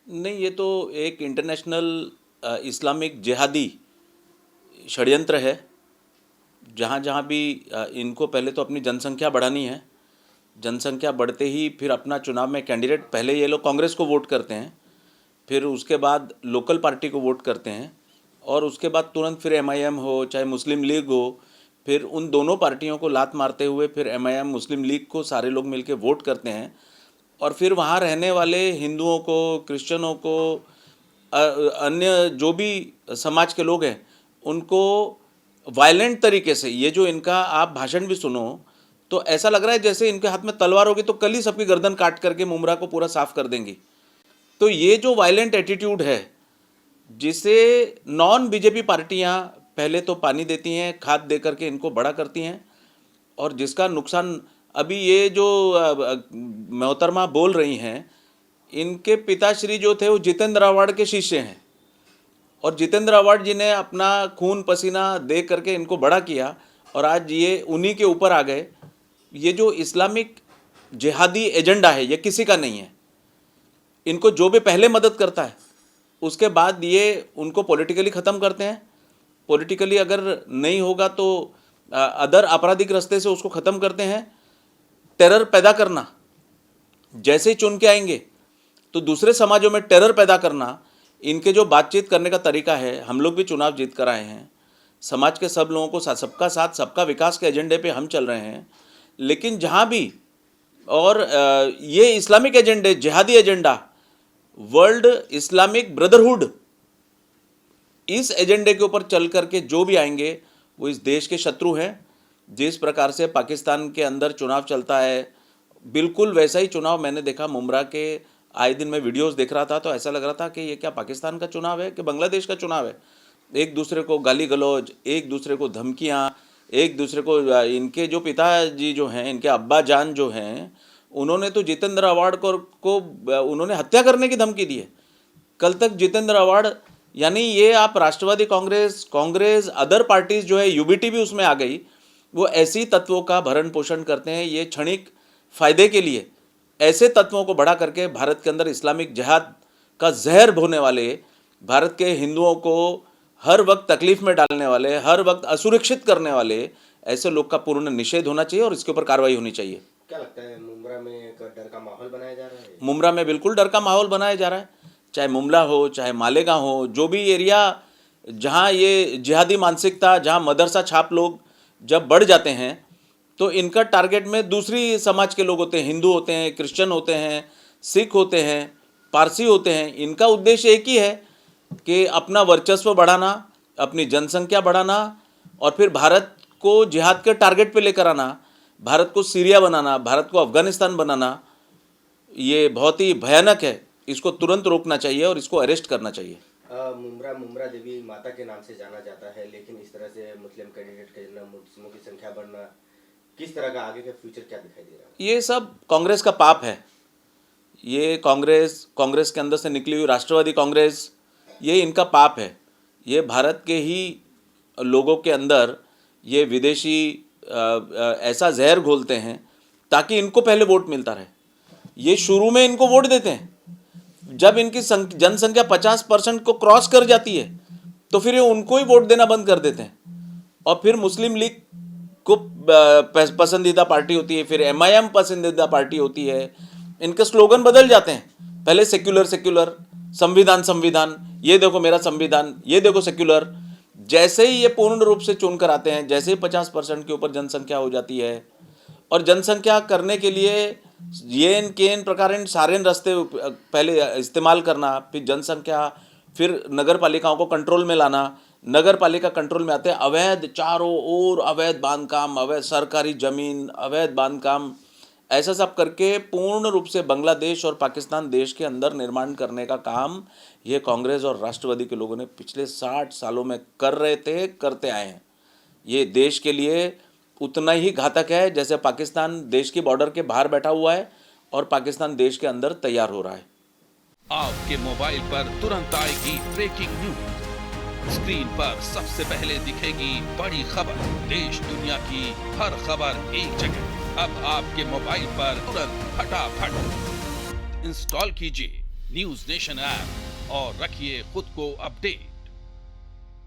नहीं, ये तो एक इंटरनेशनल इस्लामिक जिहादी षड्यंत्र है। जहाँ जहाँ भी इनको पहले तो अपनी जनसंख्या बढ़ानी है। जनसंख्या बढ़ते ही फिर अपना चुनाव में कैंडिडेट, पहले ये लोग कांग्रेस को वोट करते हैं, फिर उसके बाद लोकल पार्टी को वोट करते हैं, और उसके बाद तुरंत फिर एमआईएम हो चाहे मुस्लिम लीग हो, फिर उन दोनों पार्टियों को लात मारते हुए फिर एमआईएम मुस्लिम लीग को सारे लोग मिलकर वोट करते हैं। और फिर वहाँ रहने वाले हिंदुओं को, क्रिश्चियनों को, अन्य जो भी समाज के लोग हैं, उनको वायलेंट तरीके से, ये जो इनका आप भाषण भी सुनो तो ऐसा लग रहा है जैसे इनके हाथ में तलवार होगी तो कल ही सबकी गर्दन काट करके मुमरा को पूरा साफ कर देंगी। तो ये जो वायलेंट एटीट्यूड है, जिसे नॉन बीजेपी पार्टियां पहले तो पानी देती हैं, खाद दे करके इनको बड़ा करती हैं, और जिसका नुकसान अभी ये जो मोहतरमा बोल रही हैं, इनके पिताश्री जो थे वो जितेंद्र आव्हाड के शिष्य हैं, और जितेंद्र आव्हाड जी ने अपना खून पसीना दे करके इनको बड़ा किया, और आज ये उन्हीं के ऊपर आ गए। ये जो इस्लामिक जिहादी एजेंडा है ये किसी का नहीं है। इनको जो भी पहले मदद करता है उसके बाद ये उनको पॉलिटिकली ख़त्म करते हैं। पॉलिटिकली अगर नहीं होगा तो अदर आपराधिक रास्ते से उसको ख़त्म करते हैं। टेरर पैदा करना, जैसे ही चुन के आएंगे तो दूसरे समाजों में टेरर पैदा करना, इनके जो बातचीत करने का तरीका है। हम लोग भी चुनाव जीत कर आए हैं, समाज के सब लोगों को सबका साथ सबका विकास के एजेंडे पे हम चल रहे हैं, लेकिन जहाँ भी और ये इस्लामिक एजेंडे, जिहादी एजेंडा, वर्ल्ड इस्लामिक ब्रदरहुड, इस एजेंडे के ऊपर चल करके जो भी आएंगे वो इस देश के शत्रु हैं। जिस प्रकार से पाकिस्तान के अंदर चुनाव चलता है, बिल्कुल वैसा ही चुनाव मैंने देखा मुमरा के। आए दिन मैं वीडियोस देख रहा था तो ऐसा लग रहा था कि ये क्या पाकिस्तान का चुनाव है कि बांग्लादेश का चुनाव है। एक दूसरे को गाली गलौज, एक दूसरे को धमकियाँ, एक दूसरे को, इनके जो पिताजी जो हैं, इनके अब्बा जान जो हैं, उन्होंने तो जितेंद्र आव्हाड को उन्होंने हत्या करने की धमकी दी है। कल तक जितेंद्र आव्हाड, यानी ये आप राष्ट्रवादी कांग्रेस अदर पार्टीज जो है, यूबीटी भी उसमें आ गई, वो ऐसी तत्वों का भरण पोषण करते हैं। ये क्षणिक फायदे के लिए ऐसे तत्वों को बढ़ा करके भारत के अंदर इस्लामिक जिहाद का जहर बोने वाले, भारत के हिंदुओं को हर वक्त तकलीफ में डालने वाले, हर वक्त असुरक्षित करने वाले ऐसे लोग का पूर्ण निषेध होना चाहिए और इसके ऊपर कार्रवाई होनी चाहिए। क्या लगता है, मुमरा में एक डर का माहौल बनाया जा रहा है? मुमरा में बिल्कुल डर का माहौल बनाया जा रहा है। चाहे मुमला हो चाहे मालेगांव हो, जो भी एरिया जहाँ ये जिहादी मानसिकता, जहाँ मदरसा छाप लोग जब बढ़ जाते हैं तो इनका टारगेट में दूसरी समाज के लोग होते हैं, हिंदू होते हैं, क्रिश्चियन होते हैं, सिख होते हैं, पारसी होते हैं। इनका उद्देश्य एक ही है कि अपना वर्चस्व बढ़ाना, अपनी जनसंख्या बढ़ाना, और फिर भारत को जिहाद के टारगेट पे लेकर आना, भारत को सीरिया बनाना, भारत को अफगानिस्तान बनाना। ये बहुत ही भयानक है, इसको तुरंत रोकना चाहिए और इसको अरेस्ट करना चाहिए। मुमरा देवी माता के नाम से जाना जाता है, लेकिन इस तरह से मुस्लिम कैंडिडेट का जन्म, मुस्लिमों की संख्या बढ़ना, किस तरह का आगे का फ्यूचर क्या दिखाई दे रहा है? ये सब कांग्रेस का पाप है। ये कांग्रेस के अंदर से निकली हुई राष्ट्रवादी कांग्रेस, ये इनका पाप है। ये भारत के ही लोगों के अंदर ये विदेशी ऐसा जहर घोलते हैं ताकि इनको पहले वोट मिलता रहे। ये शुरू में इनको वोट देते हैं, जब इनकी जनसंख्या 50% को क्रॉस कर जाती है तो फिर ये उनको ही वोट देना बंद कर देते हैं, और फिर मुस्लिम लीग को पसंदीदा पार्टी होती है, फिर एमआईएम पसंदीदा पार्टी होती है। इनके स्लोगन बदल जाते हैं, पहले सेक्युलर सेक्युलर, संविधान संविधान, ये देखो मेरा संविधान, ये देखो सेक्युलर। जैसे ही ये पूर्ण रूप से चुन कर आते हैं, जैसे ही 50% के ऊपर जनसंख्या हो जाती है, और जनसंख्या करने के लिए ये इन प्रकार सारे रास्ते पहले इस्तेमाल करना, फिर जनसंख्या, फिर नगर पालिकाओं को कंट्रोल में लाना। नगर पालिका कंट्रोल में आते हैं अवैध, चारों ओर अवैध बांधकाम, अवैध सरकारी जमीन, अवैध बांधकाम, ऐसा सब करके पूर्ण रूप से बांग्लादेश और पाकिस्तान देश के अंदर निर्माण करने का काम ये कांग्रेस और राष्ट्रवादी के लोगों ने पिछले 60 सालों में कर रहे थे, करते आए हैं। ये देश के लिए उतना ही घातक है जैसे पाकिस्तान देश की बॉर्डर के बाहर बैठा हुआ है और पाकिस्तान देश के अंदर तैयार हो रहा है। आपके मोबाइल पर तुरंत आएगी ब्रेकिंग न्यूज, स्क्रीन पर सबसे पहले दिखेगी बड़ी खबर, देश दुनिया की हर खबर एक जगह। अब आपके मोबाइल पर तुरंत फटाफट इंस्टॉल कीजिए न्यूज नेशन ऐप और रखिए खुद को अपडेट।